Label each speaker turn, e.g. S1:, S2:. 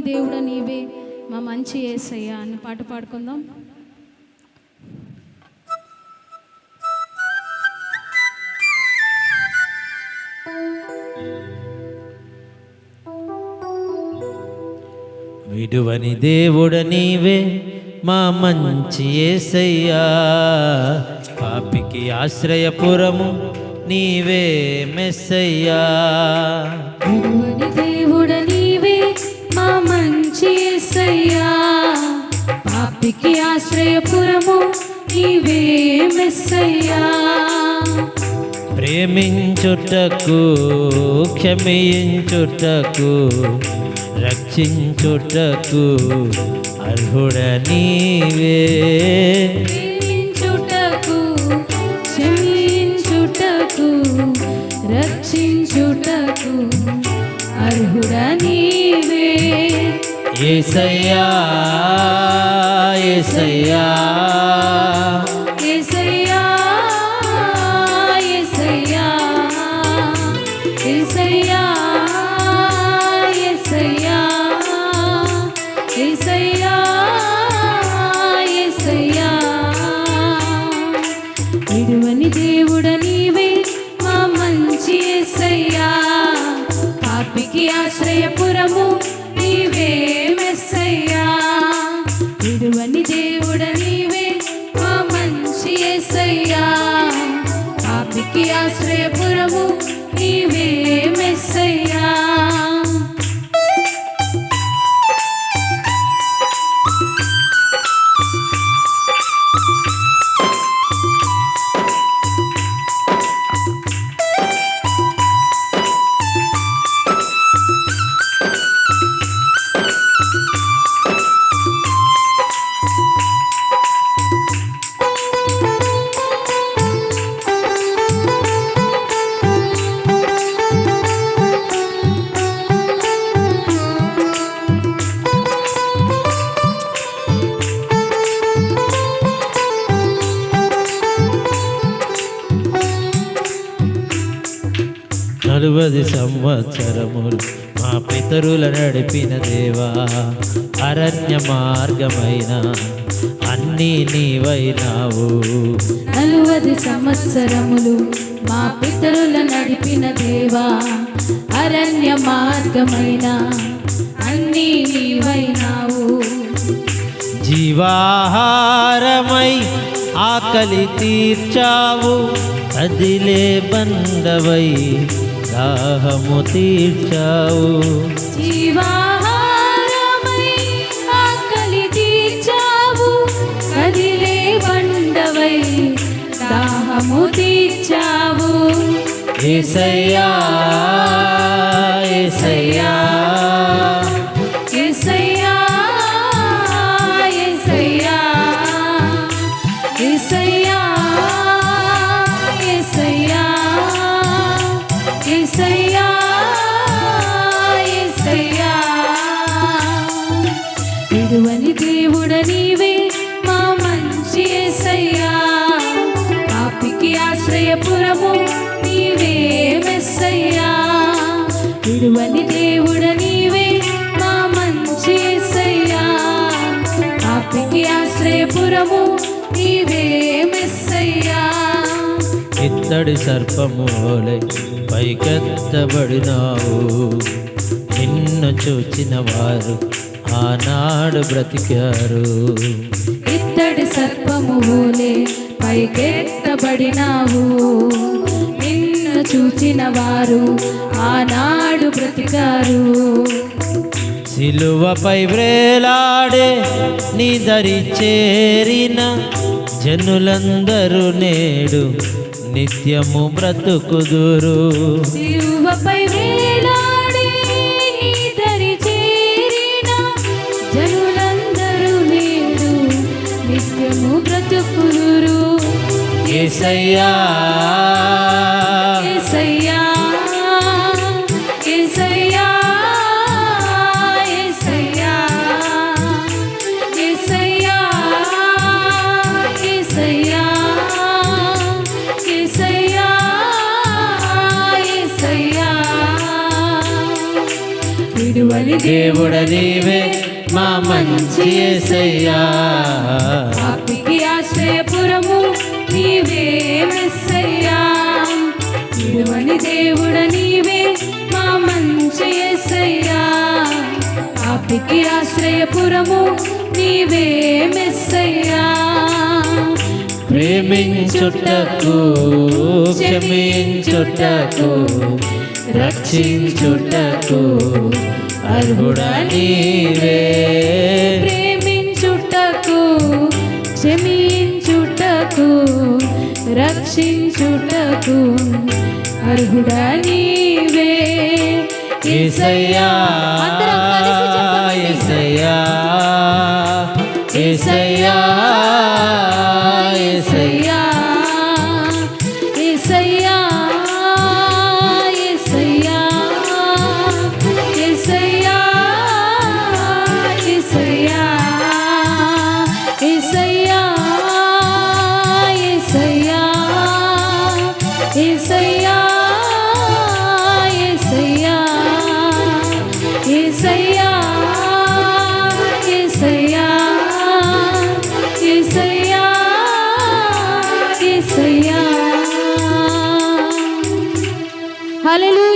S1: దేవుడు నీవే మా మంచి యేసయ్యా అన్న పాట పాడుకుందాం.
S2: విడువని దేవుడు నీవే మా మంచి యేసయ్యా, పాపికి ఆశ్రయపురము నీవే మెస్సయ్యా.
S1: విడువని దేవుడు నీవే మా మంచి యేసయ్యా, పాపికి ఆశ్రయపురము నీవే మెస్సయ్యా.
S2: ప్రేమించుటకు క్షమించుటకు రక్షించుటకు అర్హుడ నీవే.
S1: ప్రేమించుటకు క్షమించుటకు రక్షించుటకు అర్హుడ నీవే.
S2: యేసయ్యా యేసయ్యా
S1: యేసయ్యా యేసయ్యా యేసయ్యా యేసయ్యా యేసయ్యా యేసయ్యా. విడువని దేవుడు నీవే మా మంచి యేసయ్యా, పాపికి ఆశ్రయపురము నీవే మెస్సయ్యా. విడువని దేవుడు నీవే మా మంచి యేసయ్యా, పాపికి ఆశ్రయపురము నీవే మెస్సయ్యా.
S2: నలువది సంవత్సరములు మా పితరుల నడిపిన దేవా, అరణ్య మార్గమైన అన్నీ నీవైనావు.
S1: 40 సంవత్సరములు మా పితరుల నడిపిన దేవా, అరణ్య మార్గమైన అన్నీ నీవైనావు.
S2: జీవాహారమై ఆకలి తీర్చావు, కదిలే బండవై దాహము తీర్చావు.
S1: జీవాహారమై ఆకలి తీర్చావు, కదిలే బండవై దాహము తీర్చావు.
S2: యేసయ్యా యేసయ్యా
S1: యేసయ్యా యేసయ్యా యేసయ్యా యేసయ్యా యేసయ్యా యేసయ్యా. విడువని దేవుడు నీవే మా మంచి యేసయ్యా, పాపికి ఆశ్రయపురము నీవే మెస్సయ్యా. విడువని దేవుడు నీవే మా మంచి యేసయ్యా, పాపికి ఆశ్రయపురము నీవే మెస్సయ్యా.
S2: ఇత్తడి సర్పము వలె పైకెత్తబడినావు, నిన్ను చూచిన వారు ఆనాడు బ్రతికారు.
S1: ఇత్తడి సర్పము వలె పైకెత్తబడినావు, నిన్ను చూచిన వారు ఆనాడు బ్రతికారు.
S2: సిలువపై వ్రేలాడే నీ దరి చేరిన జనులందరూ నేడు నిత్యము బ్రతుకుదురు.
S1: సిలువపై వేలాడే నీ దరి చేరిన జనులందరూ నేడు నిత్యము బ్రతుకుదురు.
S2: యేసయ్యా
S1: యేసయ్యా యేసయ్యా యేసయ్యా యేసయ్యా యేసయ్యా యేసయ్యా యేసయ్యా. విడువని
S2: దేవుడ నీవే మా మంచి యేసయ్యా.
S1: పాపికి ఆశ్రయపురము నీవే మెస్సయ్యా. విడువని దేవుడ నీవే మా మంచి యేసయ్యా. పాపికి ఆశ్రయపురము నీవే మెస్సయ్యా.
S2: ప్రేమించుటకు క్షమించుటకు రక్షించుటకు అర్హుడా నీవే.
S1: ప్రేమించుటకు క్షమించుటకు రక్షించుటకు అర్హుడా నీవే.
S2: యేసయ్యా
S1: అందరం కలిసి చెప్పండి.
S2: యేసయ్యా యేసయ్యా యేసయ్యా
S1: యేసయ్యా యేసయ్యా యేసయ్యా యేసయ్యా యేసయ్యా యేసయ్యా యేసయ్యా యేసయ్యా యేసయ్యా యేసయ్యా యేసయ్యా యేసయ్యా. హల్లెలూయా.